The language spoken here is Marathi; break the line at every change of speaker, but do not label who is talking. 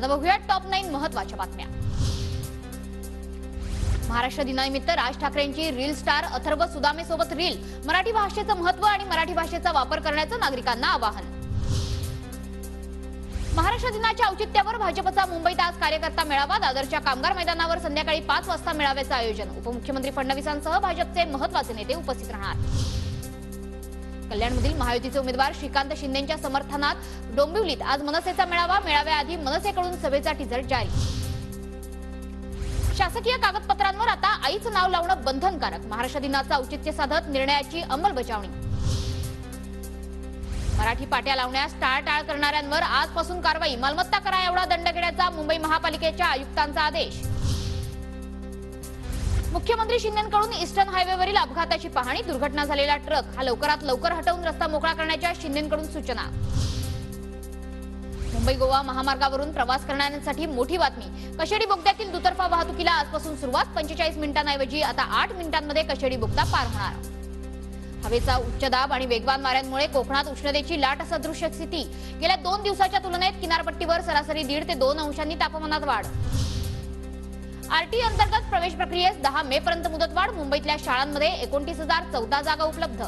आता बघूया टॉप 9 महत्त्वाच्या बातम्या। महाराष्ट्र दिनानिमित्त राज ठाकरेंची रील स्टार अथर्व सुदामे सोबत रील, मराठी भाषेचं महत्त्व आणि मराठी भाषेचा वापर करण्याचं नागरिकांना आवाहन। महाराष्ट्र दिनाच्या औचित्यावर भाजपचा मुंबईत आज कार्यकर्ता मेळावा, दादरच्या कामगार मैदानावर संध्याकाळी 5 वाजता मेळाव्याचं आयोजन। उपमुख्यमंत्री फडणवीसांसह भाजपचे महत्त्वाचे नेते उपस्थित राहणार। कल्याणमधील महायुतीचे उमेदवार श्रीकांत शिंदेंच्या समर्थनात डोंबिवलीत आज मनसेचा मेळावा, मेळाव्याआधी मनसेकडून सभेचा टीझर जारी। शासकीय कागदपत्रांवर आता आईचं नाव लावणं बंधनकारक, महाराष्ट्र दिनाचं औचित्य साधत निर्णयाची अंमलबजावणी। मराठी पाट्या लावण्यास टाळाटाळ करणाऱ्यांवर आजपासून कारवाई, मालमत्ता करा एवढा दंड घेण्याचा मुंबई महापालिकेच्या आयुक्तांचा आदेश। मुख्यमंत्री शिंदेंकडून ईस्टर्न हायवेवरील अपघाताची पाहणी, दुर्घटना झालेला ट्रक हा लवकरात लवकर हटवून रस्ता मोकळा करण्याच्या शिंदेंकडून सूचना। मुंबई गोवा महामार्गावरून प्रवास करणाऱ्यांसाठी मोठी बातमी, कशेडी बोगद्यातील दुतर्फा वाहतुकीला आजपासून सुरुवात, 45 मिनिटांऐवजी आता 8 मिनिटांमध्ये कशेडी बोगदा पार होणार। हवेचा उच्च दाब आणि वेगवान वाऱ्यांमुळे कोकणात उष्णतेची लाट सदृश स्थिती, गेल्या 2 दिवसाच्या तुलनेत किनारपट्टीवर सरासरी 1.5 ते 2 अंशांनी तापमानात वाढ। आरटी अंतर्गत प्रवेश प्रक्रियेस 10 मे पर्यंत मुदतवाढ, मुंबईतल्या शाळांमध्ये 29,014 जागा उपलब्ध।